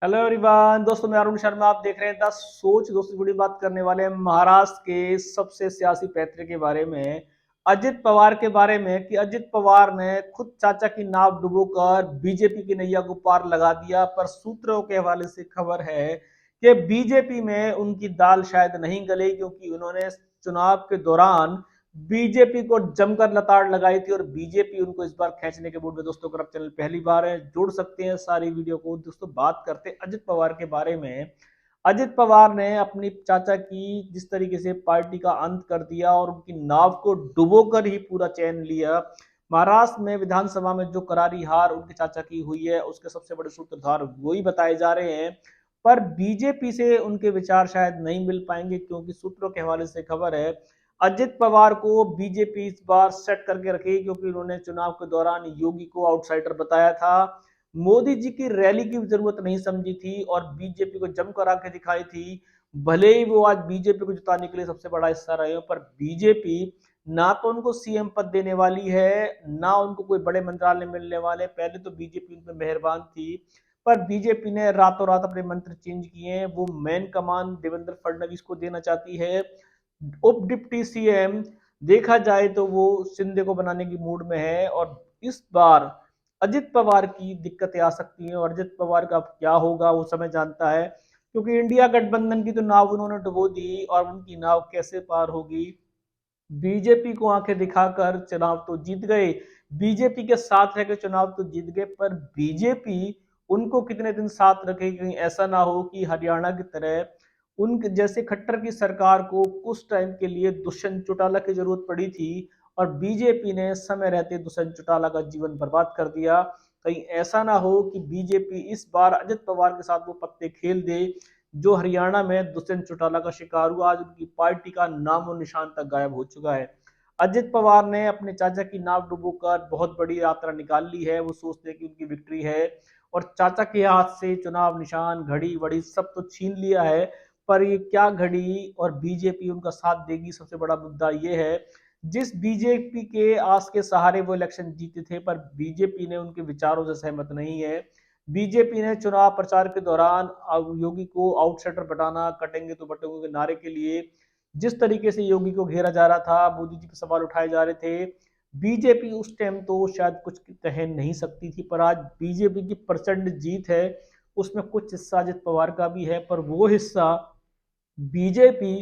Hello everyone, दोस्तों मैं अरुण शर्मा। आप देख रहे हैं द सोच। दोस्तों बड़ी बात करने वाले हैं महाराष्ट्र के सबसे सियासी पैतरे के बारे में, अजित पवार के बारे में। कि अजित पवार ने खुद चाचा की नाव डुबोकर बीजेपी की नैया को पार लगा दिया। पर सूत्रों के हवाले से खबर है कि बीजेपी में उनकी दाल शायद नहीं गली, क्योंकि उन्होंने चुनाव के दौरान बीजेपी को जमकर लताड़ लगाई थी और बीजेपी उनको इस बार खींचने के मूड में। दोस्तों अगर आप चैनल पहली बार है, जुड़ सकते हैं सारी वीडियो को। दोस्तों बात करते हैं अजित पवार के बारे में। अजित पवार ने अपनी चाचा की जिस तरीके से पार्टी का अंत कर दिया और उनकी नाव को डुबोकर ही पूरा चैन लिया। महाराष्ट्र में विधानसभा में जो करारी हार उनके चाचा की हुई है, उसके सबसे बड़े सूत्रधार वही बताए जा रहे हैं। पर बीजेपी से उनके विचार शायद नहीं मिल पाएंगे, क्योंकि सूत्रों के हवाले से खबर है अजित पवार को बीजेपी इस बार सेट करके रखेगी, क्योंकि उन्होंने चुनाव के दौरान योगी को आउटसाइडर बताया था। मोदी जी की रैली की जरूरत नहीं समझी थी और बीजेपी को जमकर आके दिखाई थी। भले ही वो आज बीजेपी को जिताने के लिए सबसे बड़ा हिस्सा रहे हो, पर बीजेपी ना तो उनको सीएम पद देने वाली है, ना उनको कोई बड़े मंत्रालय मिलने वाले। पहले तो बीजेपी उन पर मेहरबान थी, पर बीजेपी ने रातों रात अपने मंत्र चेंज किए। वो मेन कमान देवेंद्र फडणवीस को देना चाहती है। उप डिप्टी सीएम देखा जाए तो वो शिंदे को बनाने की मूड में है। और इस बार अजित पवार की दिक्कतें आ सकती हैं, और अजित पवार का क्या होगा वो समय जानता है, क्योंकि इंडिया गठबंधन की तो नाव उन्होंने डुबो दी और उनकी नाव कैसे पार होगी। बीजेपी को आंखें दिखाकर चुनाव तो जीत गए, बीजेपी के साथ रहकर चुनाव तो जीत गए, पर बीजेपी उनको कितने दिन साथ रखेगी। कहीं ऐसा ना हो कि हरियाणा की तरह उन जैसे खट्टर की सरकार को कुछ टाइम के लिए दुष्यंत चौटाला की जरूरत पड़ी थी और बीजेपी ने समय रहते दुष्यंत चौटाला का जीवन बर्बाद कर दिया। कहीं ऐसा ना हो कि बीजेपी इस बार अजित पवार के साथ वो पत्ते खेल दे जो हरियाणा में दुष्यंत चौटाला का शिकार हुआ। आज उनकी पार्टी का नाम और निशान तक गायब हो चुका है। अजित पवार ने अपने चाचा की नाव डुबोकर बहुत बड़ी यात्रा निकाल ली है। वो सोचते हैं कि उनकी विक्ट्री है और चाचा के हाथ से चुनाव निशान घड़ी वड़ी सब तो छीन लिया है। पर ये क्या घड़ी और बीजेपी उनका साथ देगी, सबसे बड़ा मुद्दा ये है। जिस बीजेपी के आस के सहारे वो इलेक्शन जीते थे, पर बीजेपी ने उनके विचारों से सहमत नहीं है। बीजेपी ने चुनाव प्रचार के दौरान योगी को आउटसाइडर बताना, कटेंगे तो बटेंगे के नारे के लिए जिस तरीके से योगी को घेरा जा रहा था, मोदी जी पर सवाल उठाए जा रहे थे, बीजेपी उस टाइम तो शायद कुछ कह नहीं सकती थी। पर आज बीजेपी की प्रचंड जीत है, उसमें कुछ हिस्सा अजित पवार का भी है, पर वो हिस्सा बीजेपी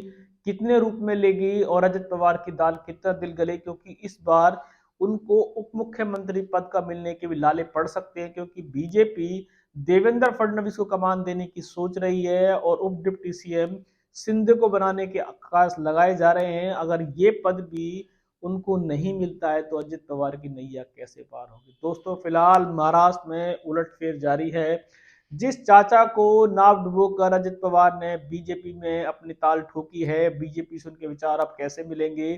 कितने रूप में लेगी और अजित पवार की दाल कितना दिल गले, क्योंकि इस बार उनको उप मुख्यमंत्री पद का मिलने के भी लाले पड़ सकते हैं, क्योंकि बीजेपी देवेंद्र फडणवीस को कमान देने की सोच रही है और उप डिप्टी सीएम सिंधे को बनाने के आकाश लगाए जा रहे हैं। अगर ये पद भी उनको नहीं मिलता है तो अजित पवार की नैया कैसे पार होगी। दोस्तों फिलहाल महाराष्ट्र में उलटफेर जारी है। जिस चाचा को नाव डुबोकर अजित पवार ने बीजेपी में अपनी ताल ठोकी है, बीजेपी से उनके विचार अब कैसे मिलेंगे।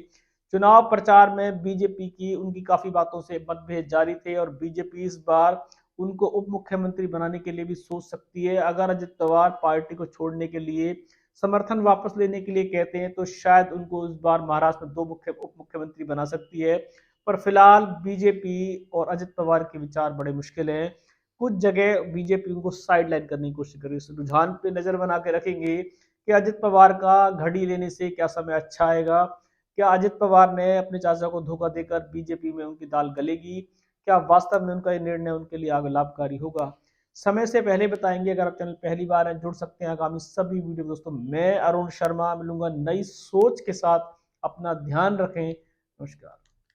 चुनाव प्रचार में बीजेपी की उनकी काफी बातों से मतभेद जारी थे और बीजेपी इस बार उनको उप मुख्यमंत्री बनाने के लिए भी सोच सकती है। अगर अजित पवार पार्टी को छोड़ने के लिए, समर्थन वापस लेने के लिए कहते हैं, तो शायद उनको इस बार महाराष्ट्र में दो उप मुख्यमंत्री बना सकती है। पर फिलहाल बीजेपी और अजित पवार के विचार बड़े मुश्किल हैं। कुछ जगह बीजेपी उनको साइडलाइन करने की कोशिश करेगी। इस रुझान पे नजर बना के रखेंगे कि अजित पवार का घड़ी लेने से क्या समय अच्छा आएगा। क्या अजित पवार ने अपने चाचा को धोखा देकर बीजेपी में उनकी दाल गलेगी? क्या वास्तव में उनका ये निर्णय उनके लिए आगे लाभकारी होगा? समय से पहले बताएंगे। अगर आप चैनल पहली बार है, जुड़ सकते हैं आगामी सभी वीडियो। दोस्तों मैं अरुण शर्मा मिलूंगा नई सोच के साथ। अपना ध्यान रखें। नमस्कार।